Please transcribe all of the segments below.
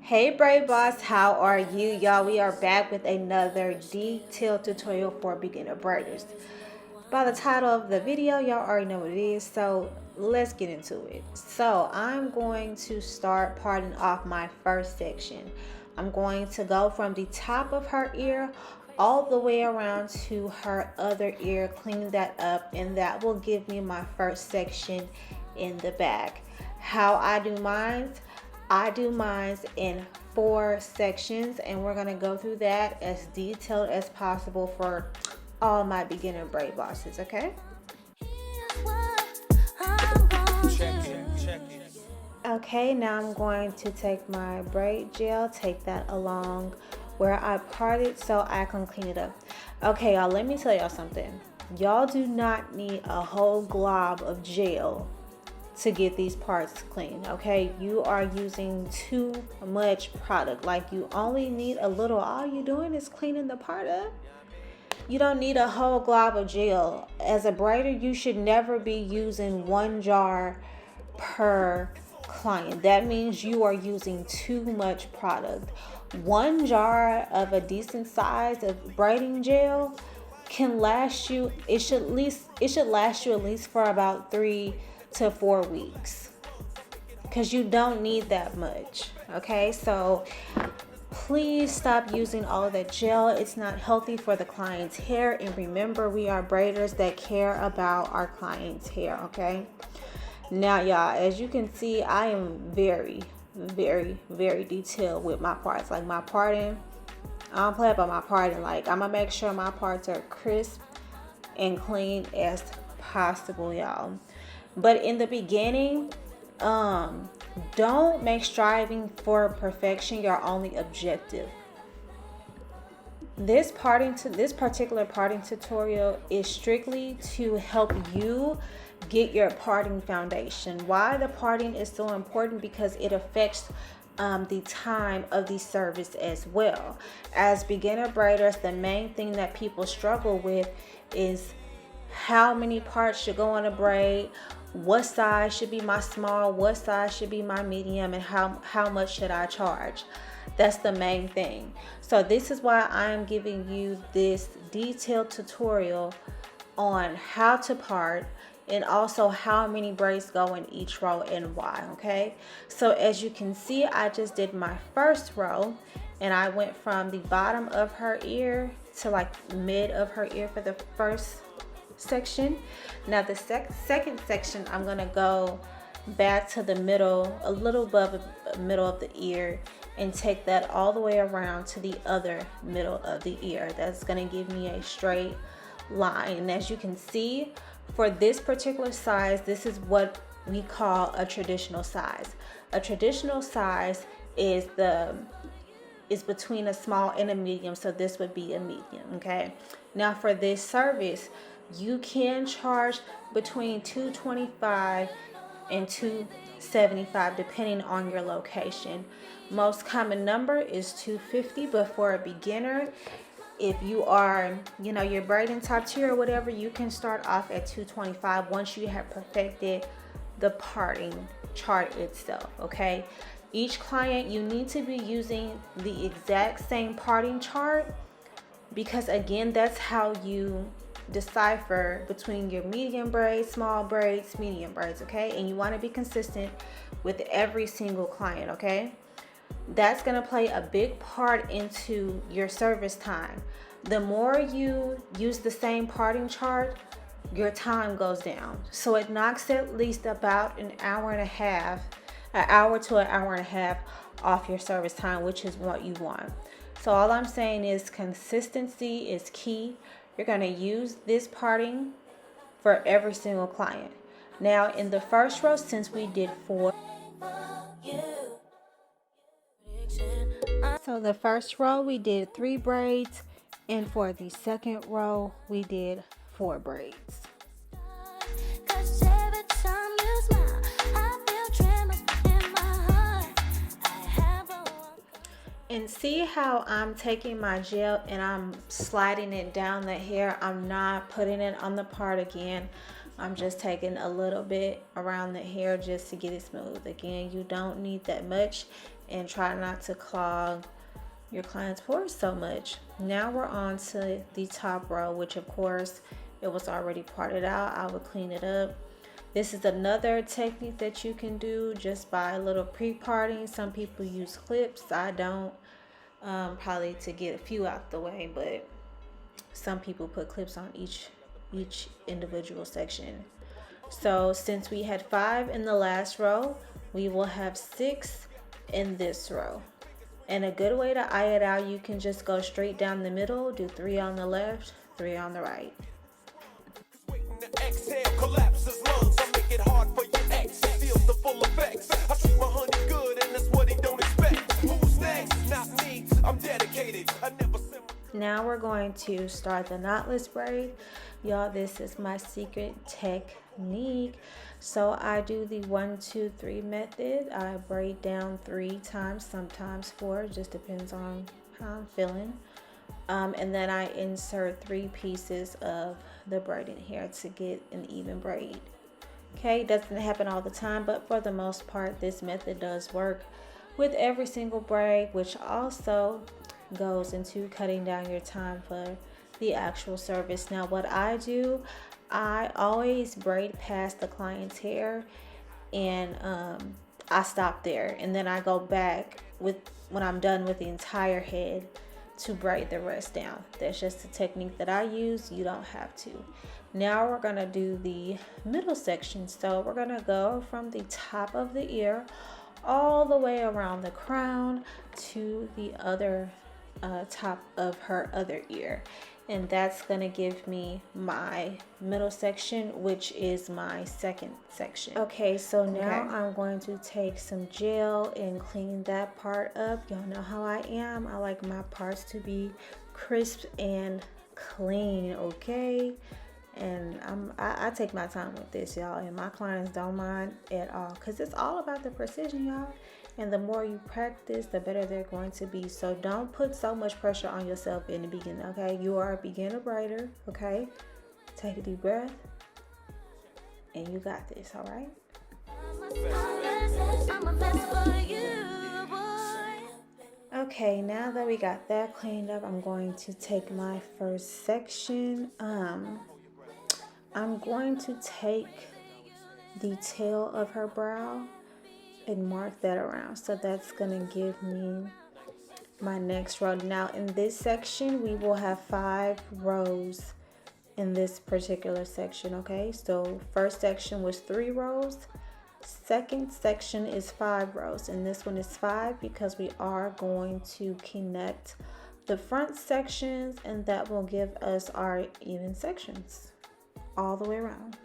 Hey Braid Boss, how are you? Y'all, we are back with another detailed tutorial for beginner braiders. By the title of the video, y'all already know what it is, so let's get into it. So I'm going to start parting off my first section. I'm going to go from the top of her ear all the way around to her other ear, clean that up, and that will give me my first section in the back. How I do mine in 4 sections, and we're going to go through that as detailed as possible for all my beginner braid bosses, okay? Okay, now I'm going to take my braid gel, take that along where I parted so I can clean it up. Okay, y'all, let me tell y'all something. Y'all do not need a whole glob of gel to get these parts clean, okay? You are using too much product. Like, you only need a little. All you're doing is cleaning the part up. You don't need a whole glob of gel. As a braider, you should never be using 1 jar per client. That means you are using too much product. 1 jar of a decent size of braiding gel can last you, it should last you at least for about 3 to 4 weeks, because you don't need that much. Okay, so please stop using all of that gel. It's not healthy for the client's hair, and remember, we are braiders that care about our client's hair. Okay, now y'all, as you can see, I am very detailed with my parts. Like, my parting, I don't play about my parting. Like, I'm gonna make sure my parts are crisp and clean as possible, y'all. But in the beginning, don't make striving for perfection your only objective. This particular parting tutorial is strictly to help you get your parting foundation. Why the parting is so important? Because it affects the time of the service as well. As beginner braiders, the main thing that people struggle with is how many parts should go on a braid, what size should be my small, what size should be my medium, and how much should I charge. That's the main thing. So this is why I am giving you this detailed tutorial on how to part, and also how many braids go in each row and why. Okay, so as you can see, I just did my first row, and I went from the bottom of her ear to like mid of her ear for the first section. Now the second section, I'm gonna go back to the middle, a little above the middle of the ear, and take that all the way around to the other middle of the ear. That's gonna give me a straight line. And as you can see, for this particular size, this is what we call a traditional size. A traditional size is between a small and a medium, so this would be a medium. Okay, now for this service, you can charge between $225 and $275 depending on your location. Most common number is $250, but for a beginner, if you are, you're braiding top tier or whatever, you can start off at $225 once you have perfected the parting chart itself. Okay, each client, you need to be using the exact same parting chart, because again, that's how you decipher between your medium braids, small braids, medium braids. Okay, and you want to be consistent with every single client. Okay, that's going to play a big part into your service time. The more you use the same parting chart, your time goes down. So it knocks at least about an hour to an hour and a half off your service time, which is what you want. So all I'm saying is consistency is key. You're going to use this parting for every single client. Now in the first row, since we did 4, so the first row we did 3 braids, and for the second row we did 4 braids. And see how I'm taking my gel and I'm sliding it down the hair. I'm not putting it on the part again. I'm just taking a little bit around the hair just to get it smooth. Again, you don't need that much, and try not to clog your client's pores so much. Now we're on to the top row, which of course it was already parted out. I would clean it up. This is another technique that you can do just by a little pre-parting. Some people use clips. I don't, probably to get a few out the way, but some people put clips on each individual section. So since we had 5 in the last row, we will have 6 in this row. And a good way to eye it out, you can just go straight down the middle, do 3 on the left, 3 on the right. Now we're going to start the knotless braid. Y'all, this is my secret technique. So I do the 1, 2, 3 method. I braid down 3 times, sometimes 4, just depends on how I'm feeling. And then I insert 3 pieces of the braiding hair to get an even braid. Okay, doesn't happen all the time, but for the most part, this method does work with every single braid, which also goes into cutting down your time for the actual service. Now what I do, I always braid past the client's hair, and I stop there, and then I go back with when I'm done with the entire head to braid the rest down. That's just a technique that I use. You don't have to. Now we're gonna do the middle section. So we're gonna go from the top of the ear all the way around the crown to the other top of her other ear, and that's gonna give me my middle section, which is my second section. Okay, so now I'm going to take some gel and clean that part up. Y'all know how I am. I like my parts to be crisp and clean, okay? And I take my time with this, y'all, and my clients don't mind at all, because it's all about the precision, y'all. And the more you practice, the better they're going to be. So don't put so much pressure on yourself in the beginning, okay? You are a beginner braider, okay? Take a deep breath, and you got this, all right? Okay, now that we got that cleaned up, I'm going to take my first section. I'm going to take the tail of her brow and mark that around. So that's gonna give me my next row. Now in this section, we will have 5 rows in this particular section, okay? So first section was 3 rows. Second section is 5 rows, and this one is 5 because we are going to connect the front sections, and that will give us our even sections all the way around.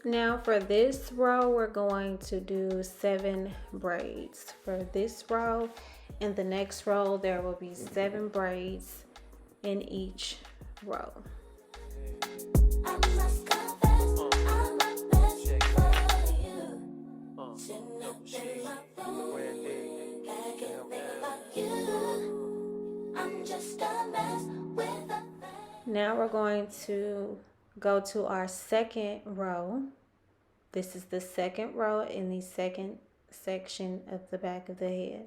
Now for this row, we're going to do 7 braids for this row. In the next row, there will be 7 braids in each row. Now we're going to go to our second row. This is the second row in the second section of the back of the head.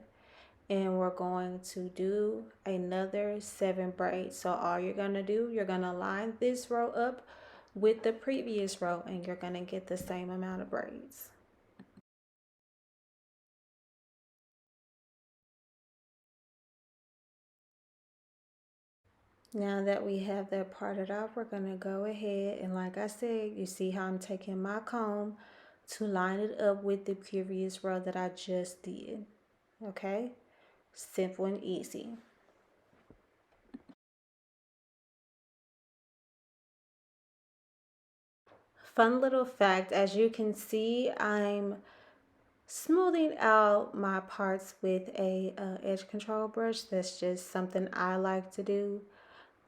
And we're going to do another 7 braids. So all you're going to do, you're going to line this row up with the previous row, and you're going to get the same amount of braids. Now that we have that parted out, we're going to go ahead, and like I said, you see how I'm taking my comb to line it up with the previous row that I just did. Okay? Simple and easy. Fun little fact, as you can see, I'm smoothing out my parts with a edge control brush. That's just something I like to do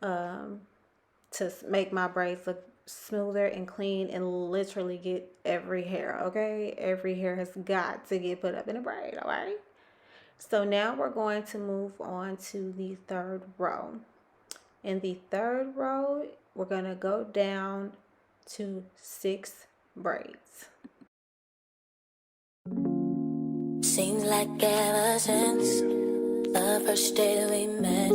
to make my braids look smoother and clean and literally get every hair, okay? Every hair has got to get put up in a braid, all right? So now we're going to move on to the third row. In the third row, we're going to go down to 6 braids. Seems like ever since the first day we met,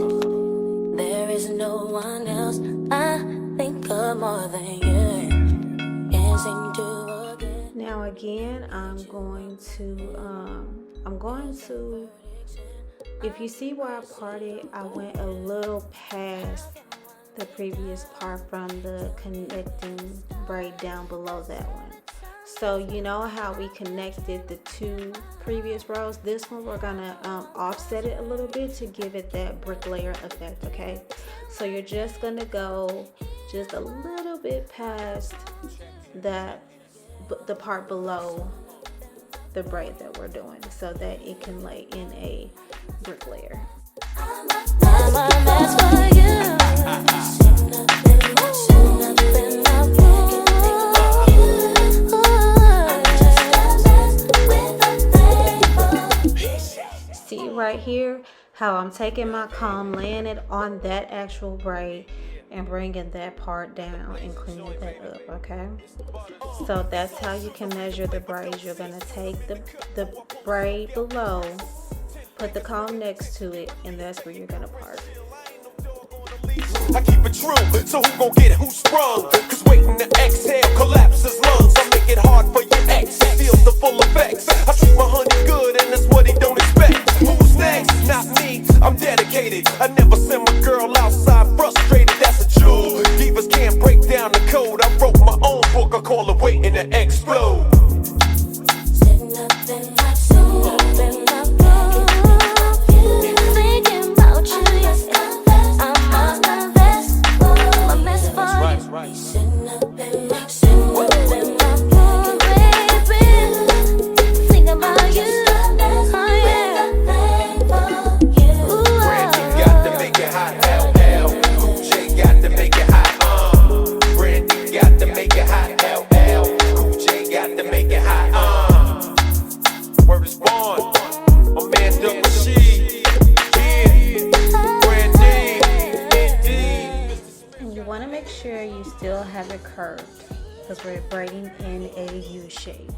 there is no one else I think of more than you. Can't seem to forget. Now again, I'm going to, if you see where I parted, I went a little past the previous part from the connecting braid down below that one. So you know how we connected the 2 previous rows? This one we're gonna offset it a little bit to give it that bricklayer effect, okay? So you're just gonna go just a little bit past that, the part below the braid that we're doing, so that it can lay in a bricklayer. See right here how I'm taking my comb, laying it on that actual braid and bringing that part down and cleaning that up, okay? So that's how you can measure the braids. You're gonna take the braid below, put the comb next to it, and that's where you're gonna part. I keep it true, so who gon' get who sprung? Cause waiting to exhale collapses lungs. I make it hard for your ex, he feels the full effects. I treat my honey good and that's what he don't expect. Who's next? Not me, I'm dedicated. I never send my girl outside frustrated, that's a jewel. Divas can't break down the code. I wrote my own book, I call it waiting to explode. Sitting up in my soul, in my room, thinking about you, yes, I'm a mess, I'm a mess for you. Right. Sitting up in my room, baby, thinking about you, oh yeah. Brandy got to make it hot, LL. Cool J got to make it hot, Brandy got to make it hot, LL. Cool J got to make it hot, Word is born, my man Double C, yeah, Brandy, indeed. And you want to make sure you still have it curved, because we're braiding in a U shape.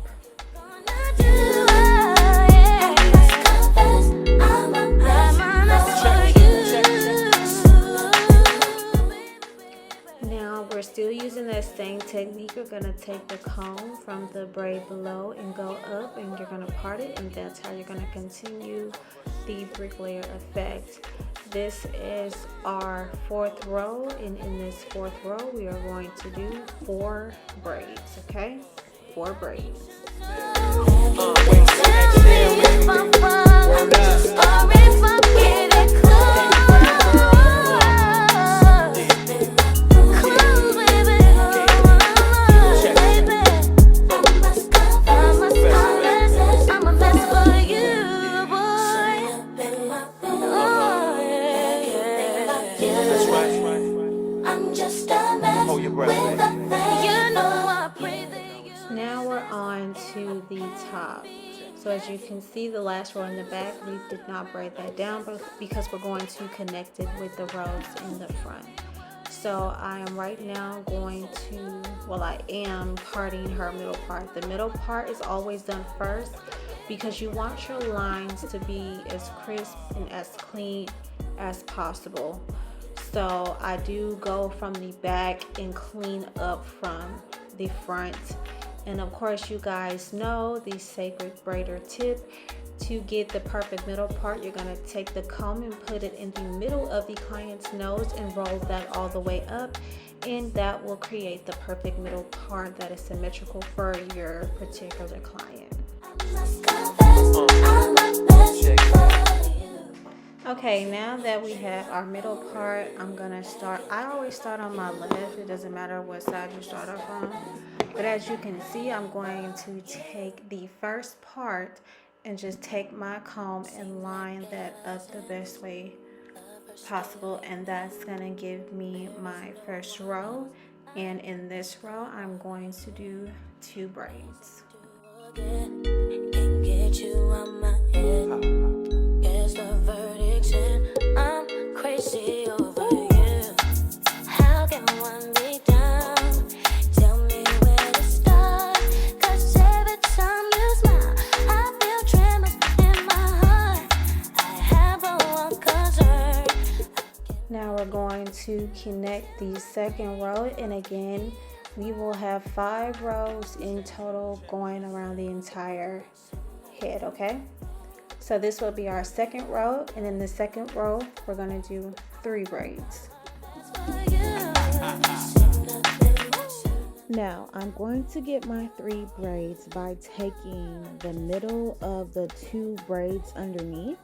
Now we're still using that same technique. You're going to take the comb from the braid below and go up, and you're going to part it, and that's how you're going to continue the bricklayer effect. This is our 4th row, and in this 4th row we are going to do 4 braids, okay? 4 braids. Now we're on to the top. So as you can see, the last row in the back, we did not braid that down because we're going to connect it with the rows in the front. So I am right now going to, well, I am parting her middle part. The middle part is always done first because you want your lines to be as crisp and as clean as possible. So I do go from the back and clean up from the front. And of course, you guys know the sacred braider tip. To get the perfect middle part, you're going to take the comb and put it in the middle of the client's nose and roll that all the way up, and that will create the perfect middle part that is symmetrical for your particular client. Okay, now that we have our middle part, I'm gonna start. I always start on my left. It doesn't matter what side you start off on. But as you can see, I'm going to take the first part and just take my comb and line that up the best way possible, and that's gonna give me my first row. And in this row, I'm going to do 2 braids. Can't get you on my head. Guess the verdict's in. I'm crazy over you. to connect the second row, and again we will have 5 rows in total going around the entire head. Okay, so this will be our second row, and in the second row we're going to do 3 braids. Now I'm going to get my 3 braids by taking the middle of the 2 braids underneath.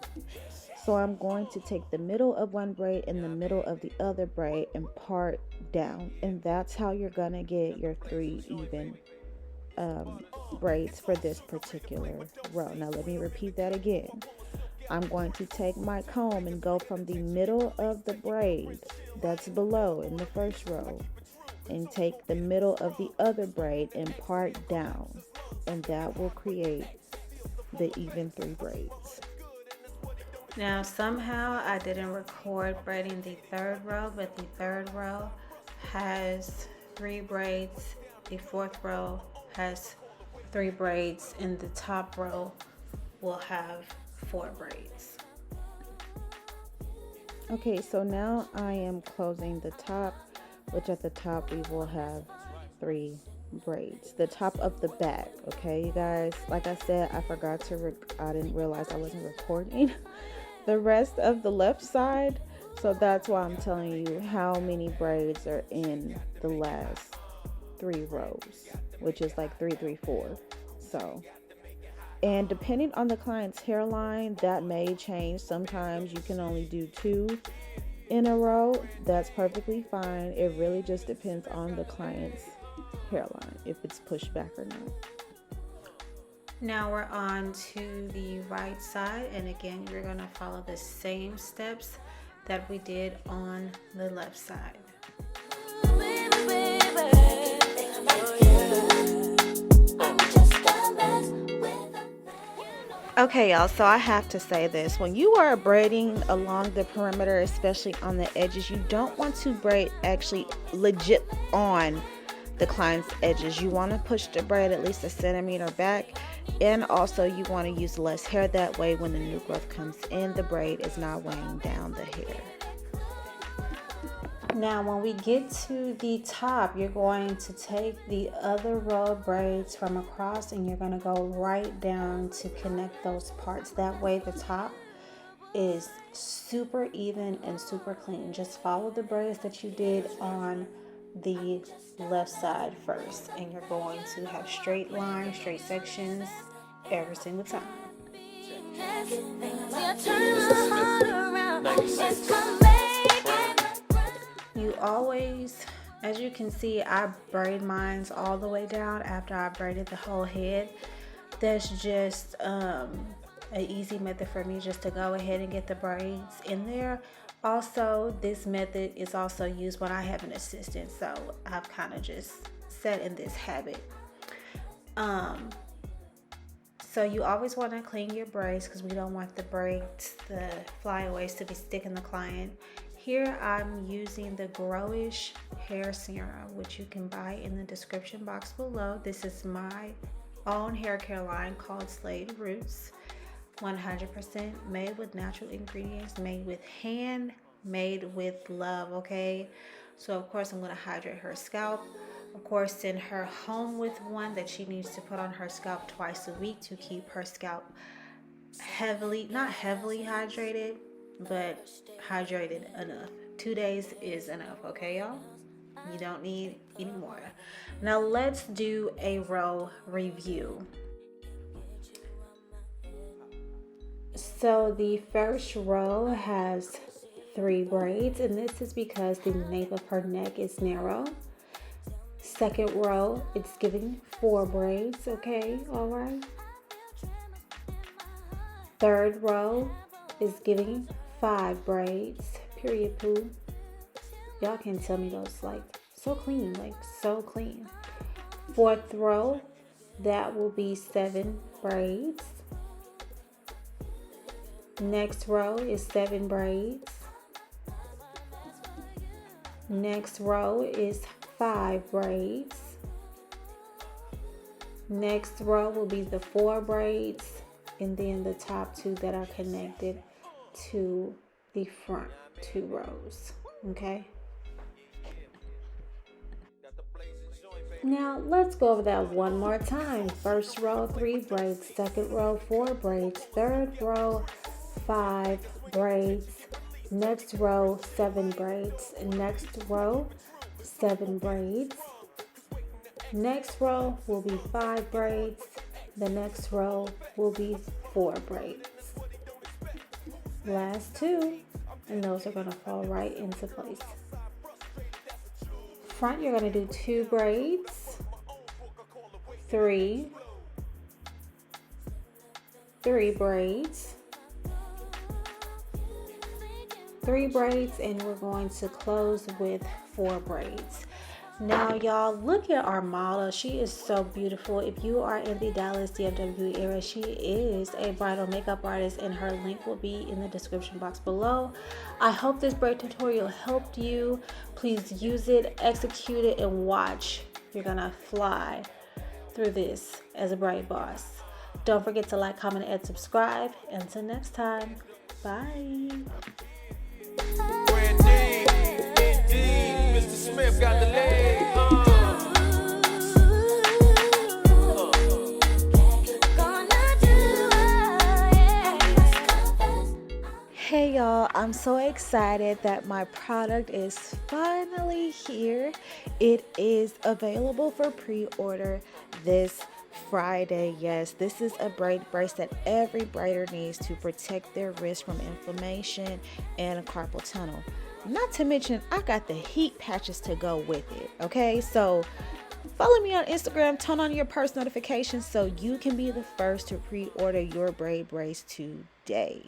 So I'm going to take the middle of one braid and the middle of the other braid and part down, and that's how you're gonna get your 3 even braids for this particular row. Now let me repeat that again. I'm going to take my comb and go from the middle of the braid that's below in the first row and take the middle of the other braid and part down, and that will create the even 3 braids. Now somehow I didn't record braiding the 3rd row, but the 3rd row has 3 braids, the 4th row has 3 braids, and the top row will have 4 braids. Okay, so now I am closing the top, which at the top we will have 3 braids, the top of the back. Okay, you guys, like I said, I forgot to I didn't realize I wasn't recording the rest of the left side, so that's why I'm telling you how many braids are in the last 3 rows, which is like 3 3 4. So, and depending on the client's hairline, that may change. Sometimes you can only do 2 in a row. That's perfectly fine. It really just depends on the client's hairline, if it's pushed back or not. Now we're on to the right side, and again you're going to follow the same steps that we did on the left side. Okay, y'all, so I have to say this. When you are braiding along the perimeter, especially on the edges, you don't want to braid actually legit on the client's edges. You want to push the braid at least a centimeter back, and also you want to use less hair. That way when the new growth comes in, the braid is not weighing down the hair. Now when we get to the top, you're going to take the other row of braids from across and you're going to go right down to connect those parts. That way the top is super even and super clean. Just follow the braids that you did on the left side first, and you're going to have straight lines, straight sections every single time. You always, as you can see, I braid mines all the way down after I braided the whole head. That's just an easy method for me, just to go ahead and get the braids in there. Also, this method is also used when I have an assistant, so I've kind of just set in this habit. So you always want to clean your braids because we don't want the braids, the flyaways, to be sticking the client. Here I'm using the Growish hair serum, which you can buy in the description box below. This is my own hair care line called Slade Roots. 100% made with natural ingredients, made with hand, made with love. Okay, so of course I'm going to hydrate her scalp. Of course, send her home with one that she needs to put on her scalp twice a week to keep her scalp not heavily hydrated, but hydrated enough. 2 days is enough. Okay, y'all, you don't need any more. Now let's do a row review. So the first row has 3 braids, and this is because the nape of her neck is narrow. Second row, it's giving 4 braids. Okay, all right. Third row is giving 5 braids. Period, poo. Y'all can tell me those, like, so clean, like so clean. Fourth row, that will be 7 braids. Next row is 7 braids. Next row is 5 braids. Next row will be the 4 braids, and then the top 2 that are connected to the front 2 rows. Okay, Now let's go over that one more time. First row 3 braids, second row 4 braids, third row 5 braids, next row 7 braids, next row 7 braids, next row will be 5 braids, the next row will be 4 braids. Last 2, and those are going to fall right into place. Front, you're going to do 2 braids, 3 braids, 3 braids, and we're going to close with 4 braids. Now y'all, look at our model. She is so beautiful. If you are in the Dallas DFW area, she is a bridal makeup artist, and her link will be in the description box below. I hope this braid tutorial helped you. Please use it, execute it, and watch. You're gonna fly through this as a braid boss. Don't forget to like, comment, and subscribe. Until next time, bye. Braiding, Mr. Smith got the leg. Hey y'all, I'm so excited that my product is finally here. It is available for pre-order this Friday. Yes, this is a braid brace that every braider needs to protect their wrist from inflammation and a carpal tunnel. Not to mention, I got the heat patches to go with it. Okay, so follow me on Instagram, turn on your post notifications so you can be the first to pre-order your braid brace today.